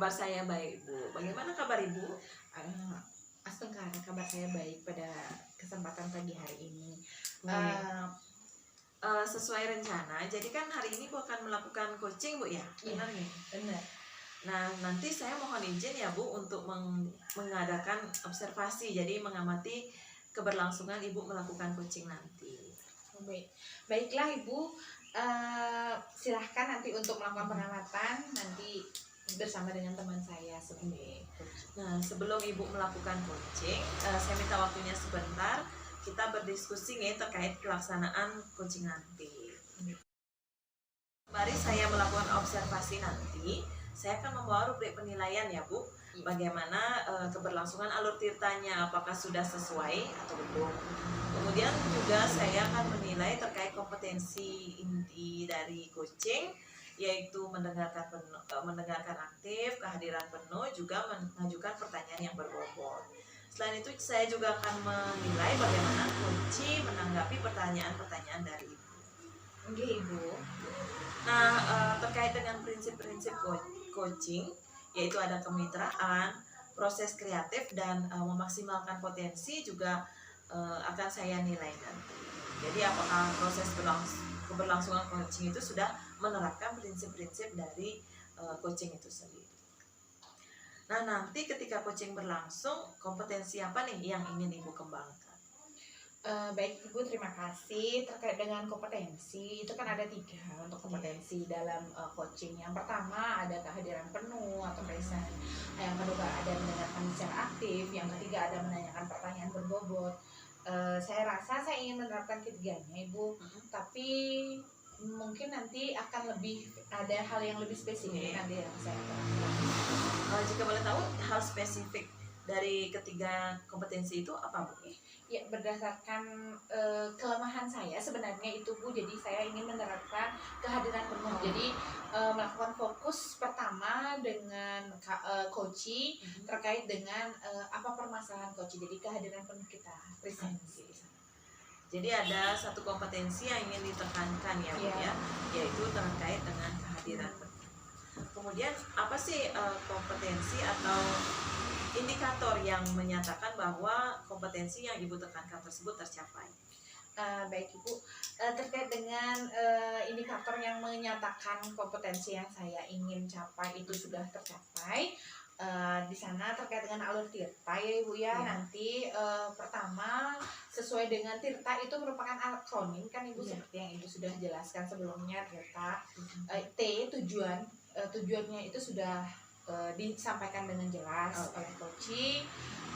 Kabar saya baik, Bu. Bagaimana kabar Ibu? Eh, Astengkara, kabar saya baik pada kesempatan pagi hari ini. Nih, sesuai rencana, jadi kan hari ini Bu akan melakukan coaching, Bu ya? Benar nih? Benar. Nah, nanti saya mohon izin ya Bu untuk mengadakan observasi, jadi mengamati keberlangsungan Ibu melakukan coaching nanti. Baiklah Ibu, silahkan nanti untuk melakukan pengamatan nanti bersama dengan teman saya sebagai coach. Nah, sebelum Ibu melakukan coaching, saya minta waktunya sebentar. Kita berdiskusi nih terkait pelaksanaan coaching nanti. Mari saya melakukan observasi nanti. Saya akan membawa rubrik penilaian ya Bu. Bagaimana keberlangsungan alur tirtanya, apakah sudah sesuai atau belum. Kemudian juga saya akan menilai terkait kompetensi inti dari coaching, yaitu mendengarkan aktif, kehadiran penuh, juga mengajukan pertanyaan yang berbobot. Selain itu saya juga akan menilai bagaimana coach menanggapi pertanyaan-pertanyaan dari Ibu. Oke Ibu. Nah, terkait dengan prinsip-prinsip coaching, yaitu ada kemitraan, proses kreatif, dan memaksimalkan potensi juga akan saya nilai nanti. Jadi apakah proses keberlangsungan coaching itu sudah menerapkan prinsip-prinsip dari coaching itu sendiri. Nah, nanti ketika coaching berlangsung, kompetensi apa nih yang ingin Ibu kembangkan? Baik Ibu, terima kasih. Terkait dengan kompetensi, itu kan ada 3 untuk kompetensi dalam coaching. Yang pertama ada kehadiran penuh atau present. Yang kedua ada mendengarkan secara aktif. Yang ketiga ada menanyakan pertanyaan berbobot. Saya rasa saya ingin menerapkan ketiganya Ibu, tapi mungkin nanti akan lebih ada hal yang lebih spesifik nanti yang saya terapkan. Jika boleh tahu hal spesifik dari ketiga kompetensi itu apa Bu? Ya, berdasarkan kelemahan saya sebenarnya itu Bu, jadi saya ingin menerapkan kehadiran penuh. Jadi melakukan fokus pertama dengan coaching terkait dengan apa permasalahan coaching. Jadi kehadiran penuh kita presensi. Jadi ada satu kompetensi yang ingin ditekankan ya Bu ya, yaitu terkait dengan kehadiran penuh. Kemudian apa sih kompetensi atau indikator yang menyatakan bahwa kompetensi yang Ibu tekankan tersebut tercapai? Baik Ibu, terkait dengan indikator yang menyatakan kompetensi yang saya ingin capai itu sudah tercapai, di sana terkait dengan alur tirta ya Ibu ya. Nanti pertama sesuai dengan tirta itu merupakan akronim kan Ibu, seperti yang Ibu sudah jelaskan sebelumnya. Tirta T tujuannya itu sudah disampaikan dengan jelas oleh coach,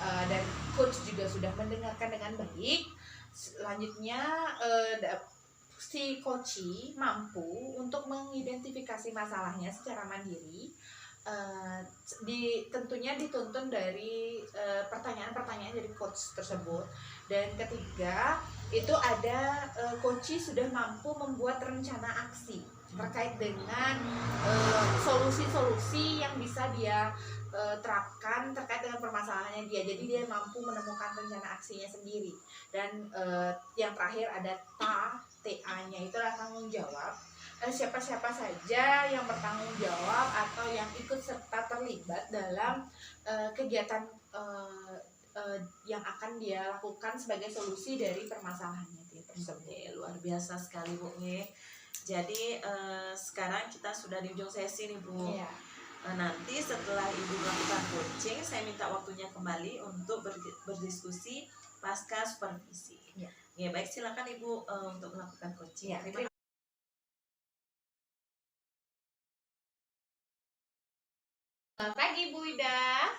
dan coach juga sudah mendengarkan dengan baik. Selanjutnya si coach mampu untuk mengidentifikasi masalahnya secara mandiri. Tentunya dituntun dari pertanyaan-pertanyaan dari coach tersebut. Dan ketiga itu ada coach sudah mampu membuat rencana aksi terkait dengan solusi-solusi yang bisa dia terapkan terkait dengan permasalahannya dia. Jadi dia mampu menemukan rencana aksinya sendiri. Dan yang terakhir ada TA-nya itulah tanggung jawab. Siapa-siapa saja yang bertanggung jawab atau yang ikut serta terlibat dalam kegiatan yang akan dia lakukan sebagai solusi dari permasalahannya tersebut. Luar biasa sekali Bu. Jadi sekarang kita sudah di ujung sesi nih Bu. Nanti setelah Ibu melakukan coaching, saya minta waktunya kembali untuk berdiskusi pasca supervisi. Ya baik, silakan Ibu untuk melakukan coaching. Pagi Bu Ida.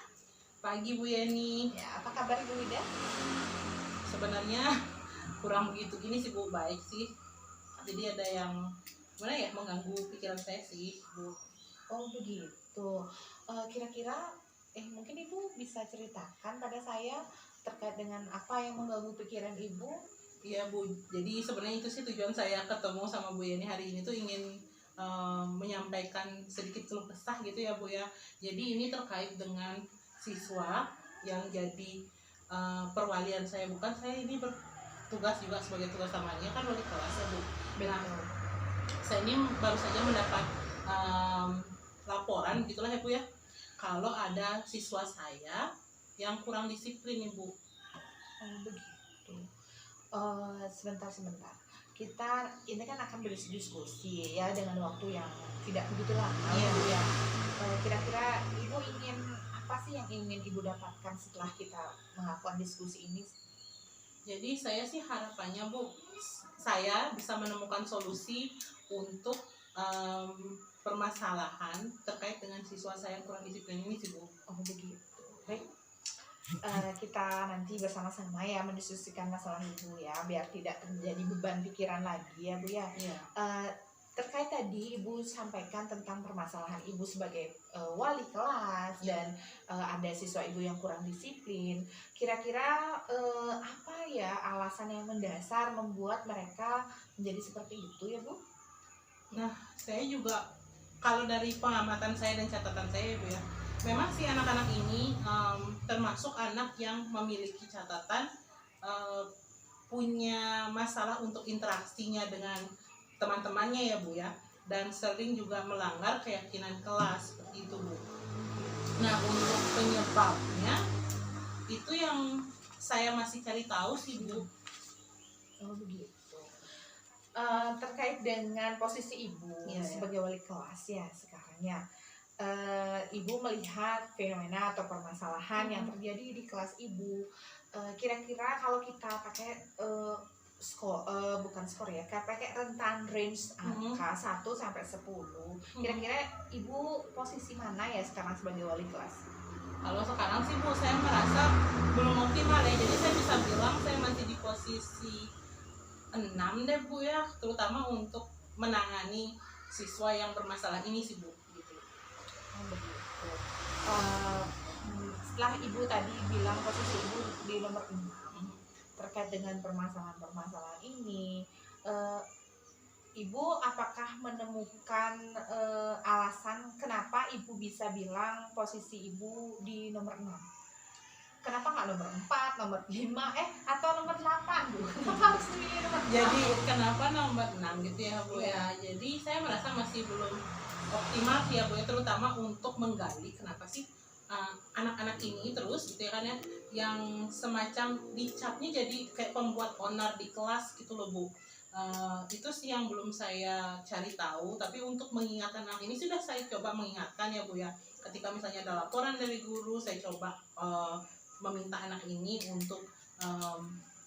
Pagi Bu Yeni. Ya, apa kabar Bu Ida? Sebenarnya kurang begitu gini sih Bu, baik sih. Jadi ada yang gimana ya, mengganggu pikiran saya sih Bu. Oh begitu. Kira-kira mungkin Ibu bisa ceritakan pada saya terkait dengan apa yang mengganggu pikiran Ibu? Iya Bu, jadi sebenarnya itu sih tujuan saya ketemu sama Bu Yeni hari ini tuh ingin menyampaikan sedikit keluh kesah gitu ya Bu ya. Jadi ini terkait dengan siswa yang jadi perwalian saya, bukan saya ini bertugas juga sebagai tugas tamanya kan wali kelas ya Bu. Nah, saya ini baru saja mendapat laporan gitulah ya Bu ya, kalau ada siswa saya yang kurang disiplin, Ibu. Oh begitu. Sebentar. Kita ini kan akan berdiskusi ya dengan waktu yang tidak begitu lama Iya. Bu ya. Kira-kira Ibu ingin apa sih yang ingin Ibu dapatkan setelah kita melakukan diskusi ini? Jadi saya sih harapannya, Bu, saya bisa menemukan solusi untuk permasalahan terkait dengan siswa saya yang kurang disiplin ini sih, Bu. Oh begitu. Baik. Kita nanti bersama-sama ya mendiskusikan masalah Ibu ya, biar tidak terjadi beban pikiran lagi ya Bu ya. Iya. Terkait tadi Ibu sampaikan tentang permasalahan Ibu sebagai wali kelas dan ada siswa Ibu yang kurang disiplin. Kira-kira apa ya alasan yang mendasar membuat mereka menjadi seperti itu ya Bu? Saya juga kalau dari pengamatan saya dan catatan saya, Bu ya, memang sih anak-anak ini termasuk anak yang memiliki catatan punya masalah untuk interaksinya dengan teman-temannya ya Bu ya, dan sering juga melanggar keyakinan kelas seperti itu, Bu. Nah, untuk penyebabnya itu yang saya masih cari tahu sih, Bu. Oh begitu. Terkait dengan posisi Ibu Iya, sebagai wali kelas ya sekarang ya, Ibu melihat fenomena atau permasalahan yang terjadi di kelas Ibu. Kira-kira kalau kita pakai bukan skor ya, kayak pakai rentan range angka 1 sampai 10. Kira-kira Ibu posisi mana ya sekarang sebagai wali kelas? Kalau sekarang sih Bu, saya merasa belum optimal ya. Jadi saya bisa bilang saya masih di posisi 6 deh Bu ya, terutama untuk menangani siswa yang bermasalah ini sih Bu. Gitu. Oh begitu. Setelah Ibu tadi bilang posisi Ibu di nomor 6 terkait dengan permasalahan-permasalahan ini, Ibu apakah menemukan alasan kenapa Ibu bisa bilang posisi Ibu di nomor 6? Kenapa nggak nomor 4, nomor 5, atau nomor 8 Bu? Kenapa harus memilih nomor 6? Jadi kenapa nomor 6 gitu ya Bu ya? Jadi saya merasa masih belum optimal sih ya Bu ya, terutama untuk menggali kenapa sih anak-anak ini terus gitu ya kan ya, yang semacam dicapnya jadi kayak pembuat onar di kelas gitu loh Bu. Itu sih yang belum saya cari tahu, tapi untuk mengingatkan anak ini sudah saya coba mengingatkan ya Bu ya. Ketika misalnya ada laporan dari guru, saya coba meminta anak ini untuk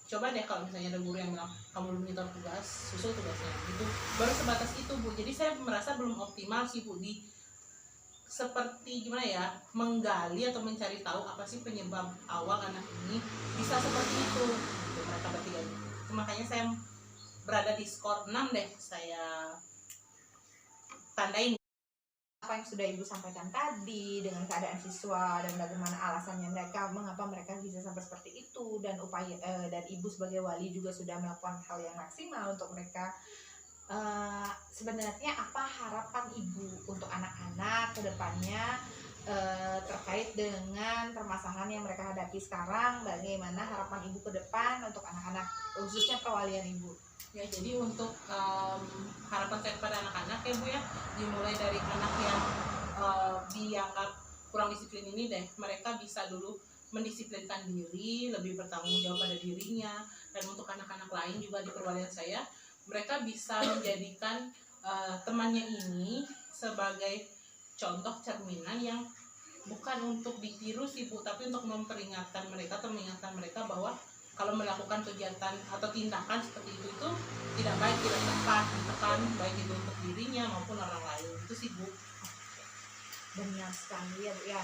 coba deh kalau misalnya ada guru yang bilang kamu belum nyetor tugas, susul tugasnya gitu. Baru sebatas itu Bu. Jadi saya merasa belum optimal sih Bu di seperti gimana ya, menggali atau mencari tahu apa sih penyebab awal anak ini bisa seperti itu gitu, mereka bertiga ini. Makanya saya berada di skor 6 deh, saya tandain. Apa yang sudah Ibu sampaikan tadi dengan keadaan siswa dan bagaimana alasannya mereka, mengapa mereka bisa sampai seperti itu, dan upaya dan Ibu sebagai wali juga sudah melakukan hal yang maksimal untuk mereka. Sebenarnya apa harapan Ibu untuk anak-anak ke depannya terkait dengan permasalahan yang mereka hadapi sekarang? Bagaimana harapan Ibu ke depan untuk anak-anak, khususnya perwalian Ibu? Ya, jadi untuk harapan saya kepada anak-anak ya Bu ya, dimulai dari anak yang dianggap kurang disiplin ini deh, mereka bisa dulu mendisiplinkan diri, lebih bertanggung jawab pada dirinya. Dan untuk anak-anak lain juga di perwalian saya, mereka bisa menjadikan temannya ini sebagai contoh cerminan yang bukan untuk ditiru sih Bu, tapi untuk memperingatkan mereka atau mengingatkan mereka bahwa kalau melakukan kegiatan atau tindakan seperti itu tidak baik, tidak tepat, ditekan baik itu untuk dirinya maupun orang lain. Itu sih Bu. Benar sekali ya Bu ya.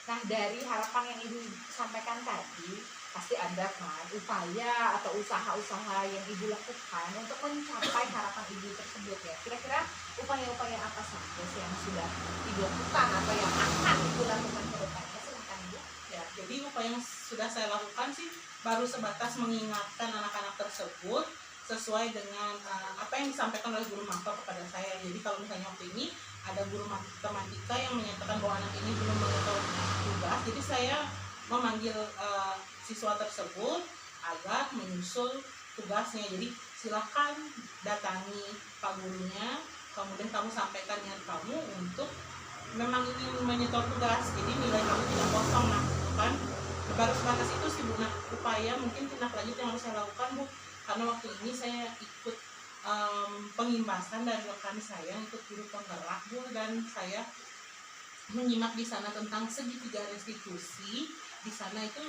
Nah, dari harapan yang Ibu sampaikan tadi, pasti ada kan upaya atau usaha-usaha yang Ibu lakukan untuk mencapai harapan Ibu tersebut ya. Kira-kira upaya-upaya apa saja sih yang sudah Ibu lakukan atau yang akan Ibu lakukan ke depannya? Silakan Ibu. Ya, jadi upaya yang sudah saya lakukan sih baru sebatas mengingatkan anak-anak tersebut sesuai dengan apa yang disampaikan oleh guru MAPA kepada saya. Jadi kalau misalnya waktu ini ada guru matematika yang menyatakan bahwa anak ini belum menyetor tugas, jadi saya memanggil siswa tersebut agar menyusul tugasnya. Jadi silakan datangi Pak gurunya, kemudian kamu sampaikan niat kamu untuk memang ingin menyetor tugas, jadi nilai kamu tidak kosong. Nah kan baru sebatas itu sih Bu. Nah upaya mungkin tindak lanjut yang harus saya lakukan Bu, karena waktu ini saya ikut pengimbasan dari rekan saya untuk guru penggerak Bu, dan saya menyimak di sana tentang segitiga restitusi. Di sana itu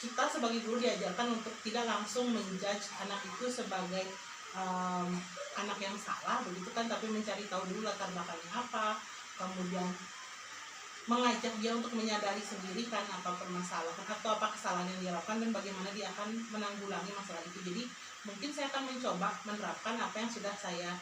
kita sebagai guru diajarkan untuk tidak langsung menjudge anak itu sebagai anak yang salah begitu kan, tapi mencari tahu dulu latar belakangnya apa, kemudian mengajak dia untuk menyadari sendiri kan apa permasalahan atau apa kesalahan yang dia lakukan dan bagaimana dia akan menanggulangi masalah itu. Jadi mungkin saya akan mencoba menerapkan apa yang sudah saya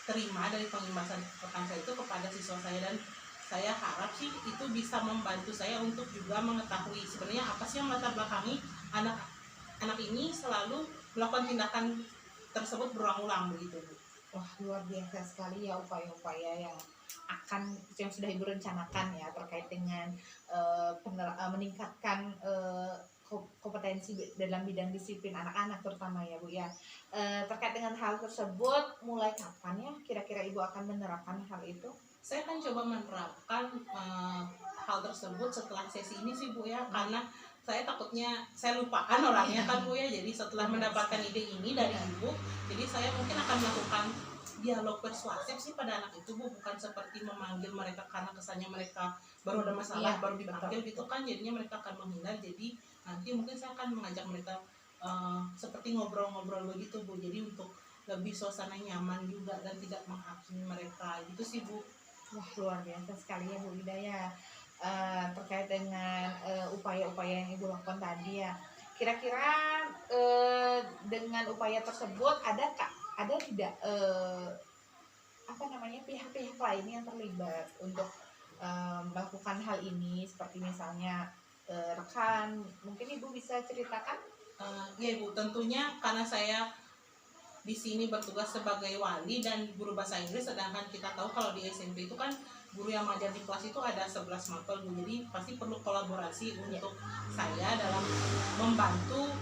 terima dari pengimbasan rekan saya itu kepada siswa saya, dan saya harap sih itu bisa membantu saya untuk juga mengetahui sebenarnya apa sih yang latar belakangi anak ini selalu melakukan tindakan tersebut berulang-ulang begitu Bu. Wah, luar biasa sekali ya upaya-upaya yang sudah Ibu rencanakan ya terkait dengan meningkatkan kompetensi dalam bidang disiplin anak-anak terutama ya Bu ya. Terkait dengan hal tersebut, mulai kapan ya kira-kira Ibu akan menerapkan hal itu? Saya akan coba menerapkan hal tersebut setelah sesi ini sih Bu ya, karena saya takutnya saya lupakan orangnya kan Bu ya. Jadi setelah mendapatkan ide ini dari Ibu, jadi saya mungkin akan melakukan dialog persuasif sih pada anak itu Bu, bukan seperti memanggil mereka karena kesannya mereka baru ada masalah baru dipanggil gitu kan, jadinya mereka akan menghindar. Jadi nanti mungkin saya akan mengajak mereka seperti ngobrol-ngobrol begitu Bu, jadi untuk lebih suasana nyaman juga dan tidak menghakimi mereka gitu sih Bu. Wah, luar biasa sekali ya Bu Ida ya. Terkait dengan upaya-upaya yang Ibu lakukan tadi ya, kira-kira dengan upaya tersebut ada tidak pihak-pihak lain yang terlibat untuk melakukan hal ini, seperti misalnya rekan, mungkin Ibu bisa ceritakan? Ya Ibu, tentunya karena saya di sini bertugas sebagai wali dan guru bahasa Inggris, sedangkan kita tahu kalau di SMP itu kan guru yang mengajar di kelas itu ada 11 mapel Bu, jadi pasti perlu kolaborasi untuk saya dalam membantu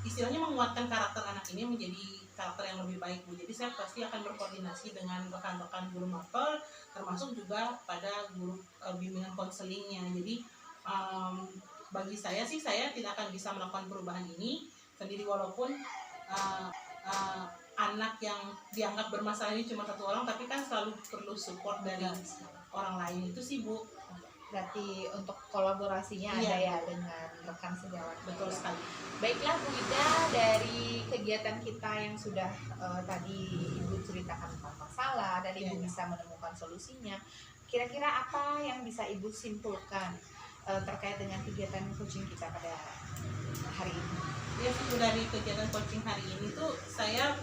istilahnya menguatkan karakter anak ini menjadi karakter yang lebih baik Bu. Jadi saya pasti akan berkoordinasi dengan rekan-rekan guru mapel, termasuk juga pada guru bimbingan konselingnya. Jadi bagi saya sih, saya tidak akan bisa melakukan perubahan ini sendiri, walaupun anak yang dianggap bermasalah ini cuma satu orang, tapi kan selalu perlu support dari orang lain itu sih Bu. Berarti untuk kolaborasinya ada ya dengan rekan sejawat. Betul sekali. Baiklah Bu Ida, dari kegiatan kita yang sudah tadi Ibu ceritakan tentang masalah dan Ibu bisa menemukan solusinya, kira-kira apa yang bisa Ibu simpulkan terkait dengan kegiatan coaching kita pada hari ini? Ya sih, dari kegiatan coaching hari ini tuh saya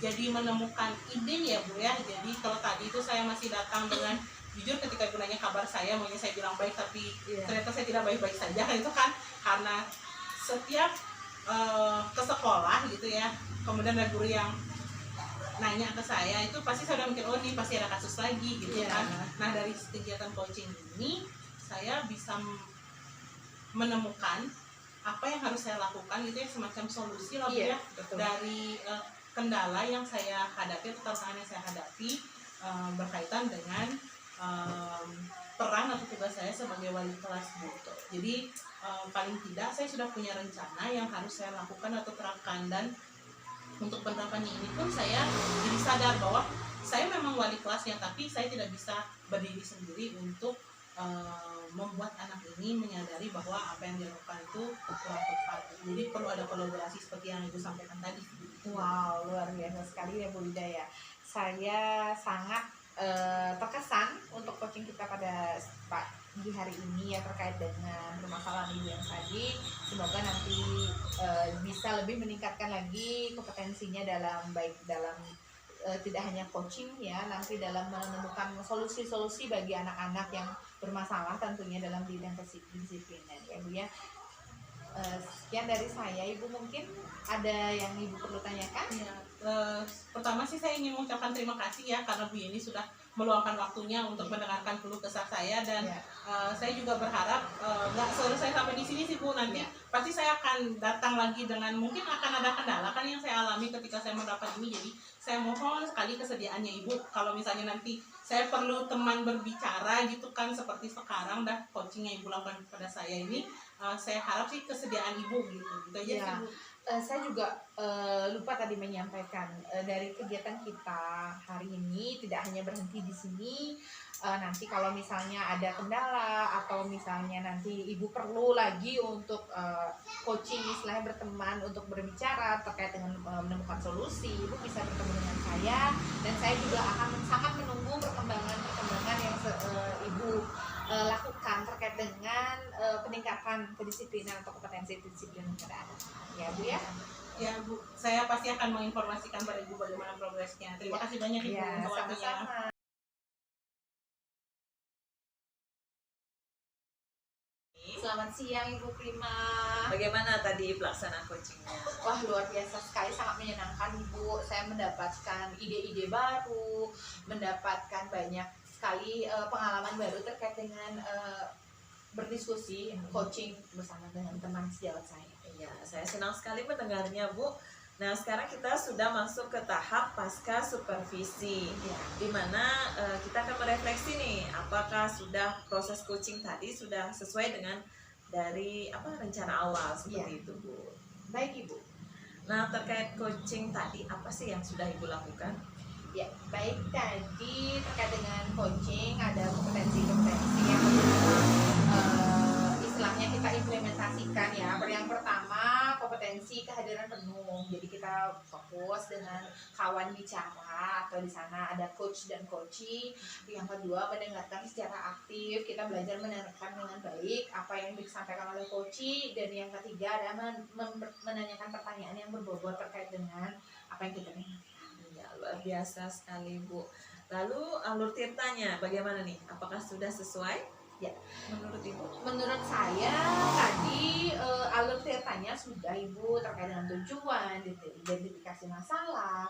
jadi menemukan ide ya Bu ya. Jadi kalau tadi itu saya masih datang dengan jujur, ketika Ibu nanya kabar saya, maunya saya bilang baik, tapi ternyata saya tidak baik-baik saja. Itu kan karena setiap ke sekolah gitu ya, kemudian ada guru yang nanya ke saya, itu pasti saya udah mikir, oh ini pasti ada kasus lagi gitu kan. Nah dari kegiatan coaching ini saya bisa menemukan apa yang harus saya lakukan gitu ya, semacam solusi lah Bu ya, dari kendala yang saya hadapi atau tantangan yang saya hadapi berkaitan dengan peran atau tugas saya sebagai wali kelas Bu. Jadi paling tidak saya sudah punya rencana yang harus saya lakukan atau terapkan, dan untuk penerapannya ini pun saya jadi sadar bahwa saya memang wali kelasnya, tapi saya tidak bisa berdiri sendiri untuk membuat anak ini menyadari bahwa apa yang dilakukan itu kurang tepat. Jadi perlu ada kolaborasi seperti yang Ibu sampaikan tadi. Wow, luar biasa sekali ya Bu Ida ya. Saya sangat terkesan untuk coaching kita pada di hari ini ya, terkait dengan permasalahan Ibu yang tadi. Semoga nanti bisa lebih meningkatkan lagi kompetensinya dalam tidak hanya coaching ya, nanti dalam menemukan solusi-solusi bagi anak-anak yang bermasalah tentunya dalam bidang kedisiplinan ya Bu ya. Sekian dari saya, Ibu, mungkin ada yang Ibu perlu tanyakan? Ya, pertama sih saya ingin mengucapkan terima kasih ya, karena Bu Yeni sudah meluangkan waktunya untuk mendengarkan keluh kesah saya. Dan Ya. saya juga berharap nggak selesai sampai di sini sih Bu, nanti Ya. pasti saya akan datang lagi dengan mungkin akan ada kendala kan yang saya alami ketika saya mendapat ini. Jadi saya mohon sekali kesediaannya Ibu, kalau misalnya nanti saya perlu teman berbicara gitu kan, seperti sekarang dah coaching yang Ibu lakukan kepada saya ini, saya harap sih kesediaan Ibu gitu aja Ya. sih Bu. Saya juga lupa tadi menyampaikan dari kegiatan kita hari ini tidak hanya berhenti di sini. Nanti kalau misalnya ada kendala atau misalnya nanti ibu perlu lagi untuk coaching, istilahnya berteman untuk berbicara terkait dengan menemukan solusi, ibu bisa bertemu dengan saya, dan saya juga akan sangat menunggu perkembangan yang ibu lakukan terkait dengan peningkatan kedisiplinan atau kompetensi disiplin pada anak. Ya Bu ya. Ya Bu, saya pasti akan menginformasikan pada Ibu bagaimana progresnya. Terima kasih banyak Ibu Ya, untuk waktunya. sama-sama. Selamat siang Ibu Prima. Bagaimana tadi pelaksanaan coachingnya? Wah, luar biasa sekali, sangat menyenangkan Ibu. Saya mendapatkan ide-ide baru, mendapatkan banyak sekali pengalaman baru terkait dengan berdiskusi, coaching bersama dengan teman sejawat saya. Ya, saya senang sekali mendengarnya Bu. Nah, sekarang kita sudah masuk ke tahap pasca supervisi, Ya. di mana kita akan merefleksi nih, apakah sudah proses coaching tadi sudah sesuai dengan dari rencana awal seperti Ya. itu Bu. Baik Ibu. Nah, terkait coaching tadi apa sih yang sudah Ibu lakukan? Ya, baik, tadi terkait dengan coaching ada kompetensi-kompetensi yang istilahnya kita implementasikan ya. Yang pertama kompetensi kehadiran penuh. Jadi kita fokus dengan kawan bicara atau di sana ada coach dan coachee. Yang kedua mendengarkan secara aktif. Kita belajar mendengarkan dengan baik apa yang disampaikan oleh coachee. Dan yang ketiga adalah menanyakan pertanyaan yang berbobot terkait dengan apa yang kita dengar. Ya, luar biasa sekali Bu. Lalu alur tirtanya bagaimana nih? Apakah sudah sesuai? Ya. Menurut Ibu? Menurut saya tadi alur tirtanya sudah Ibu, terkait dengan tujuan, identifikasi masalah,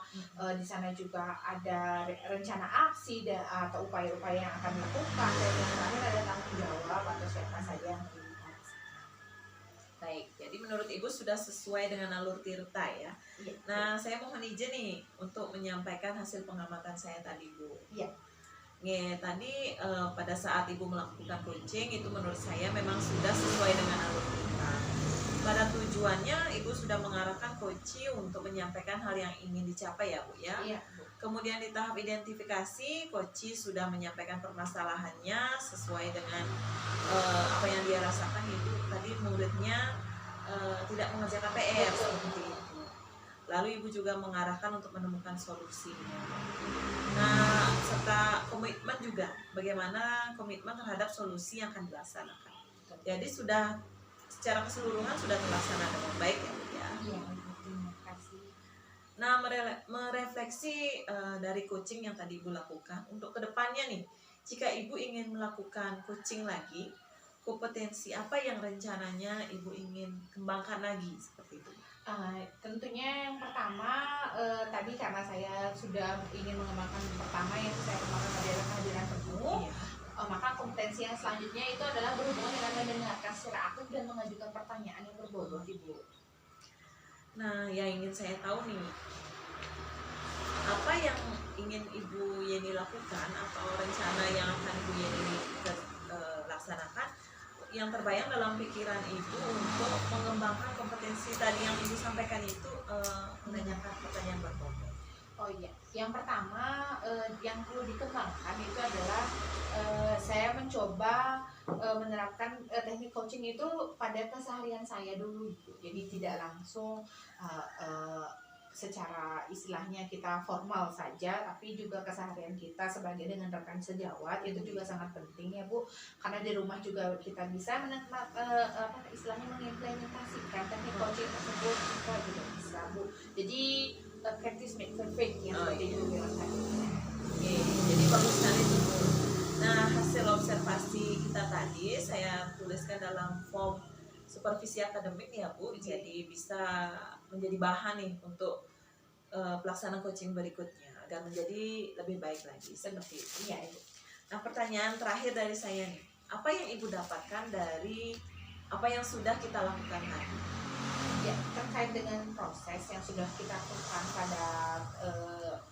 di sana juga ada rencana aksi atau upaya-upaya yang akan dilakukan, dan yang terakhir ada tanggung jawab atau siapa saja yang terlibat. Baik, jadi menurut Ibu sudah sesuai dengan alur tirta ya. Iya. Nah, saya mohon izin nih untuk menyampaikan hasil pengamatan saya tadi Bu. Iya. Tadi pada saat Ibu melakukan coaching itu menurut saya memang sudah sesuai dengan alur tirta. Pada tujuannya Ibu sudah mengarahkan coaching untuk menyampaikan hal yang ingin dicapai ya Bu ya. Iya. Kemudian di tahap identifikasi, coaching sudah menyampaikan permasalahannya sesuai dengan apa yang dia rasakan, itu tadi muridnya tidak mengerjakan PR seperti itu. Lalu Ibu juga mengarahkan untuk menemukan solusinya. Nah, serta komitmen juga, bagaimana komitmen terhadap solusi yang akan dilaksanakan. Jadi sudah secara keseluruhan sudah terlaksana dengan baik ya Bu ya. Iya, terima kasih. Nah, merefleksi dari coaching yang tadi Ibu lakukan untuk kedepannya nih, jika Ibu ingin melakukan coaching lagi, kompetensi apa yang rencananya Ibu ingin kembangkan lagi seperti itu? Tentunya yang pertama tadi karena saya sudah ingin mengembangkan pertama yang saya kembangkan adalah kehadiran penuh. Maka kompetensi yang selanjutnya itu adalah berhubungan dengan mendengarkan secara aktif dan mengajukan pertanyaan yang berbobot Ibu. Nah, yang ingin saya tahu nih, apa yang ingin Ibu Yeni lakukan atau rencana yang akan Ibu Yeni laksanakan yang terbayang dalam pikiran Ibu untuk mengembangkan kompetensi tadi yang Ibu sampaikan itu, menanyakan pertanyaan berbobot. Oh iya, yang pertama yang perlu dikembangkan itu adalah saya mencoba menerapkan teknik coaching itu pada keseharian saya dulu, jadi tidak langsung secara istilahnya kita formal saja, tapi juga keseharian kita sebagai dengan rekan sejawat itu juga sangat penting ya Bu, karena di rumah juga kita bisa istilahnya mengimplementasikan teknik coaching tersebut, kita juga bisa Bu. Jadi practice make perfect yang seperti itu bilang tadi. Oke, jadi bagus sekali tuh Bu. Nah, hasil observasi kita tadi saya tuliskan dalam form supervisi akademik ya Bu, jadi bisa menjadi bahan nih untuk pelaksanaan coaching berikutnya. agar menjadi lebih baik lagi seperti itu. Iya, Ibu. Nah, pertanyaan terakhir dari saya nih, apa yang Ibu dapatkan dari apa yang sudah kita lakukan tadi? Ya, terkait dengan proses yang sudah kita lakukan pada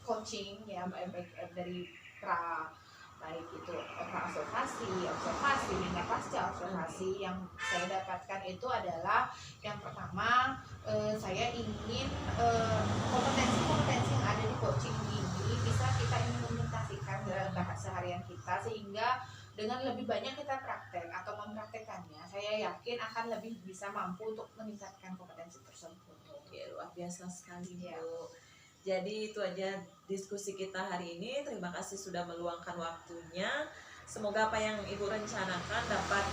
coaching ya, baik dari baik itu observasi hingga pasca observasi, yang saya dapatkan itu adalah yang pertama, saya ingin kompetensi-kompetensi yang ada di coaching ini bisa kita implementasikan dalam keseharian kita, sehingga dengan lebih banyak kita praktek atau mempraktekannya, saya yakin akan lebih bisa mampu untuk meningkatkan kompetensi tersebut. Oke, luar biasa sekali, Bu. Ya. Jadi itu aja diskusi kita hari ini. Terima kasih sudah meluangkan waktunya. Semoga apa yang Ibu rencanakan dapat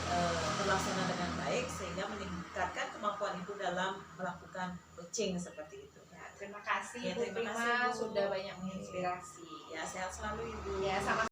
terlaksana dengan baik sehingga meningkatkan kemampuan Ibu dalam melakukan coaching seperti itu. Ya, terima kasih Ya, Bu terima Prima kasih, Bu. sudah banyak menginspirasi. Ya, sehat selalu Ibu. Ya, sama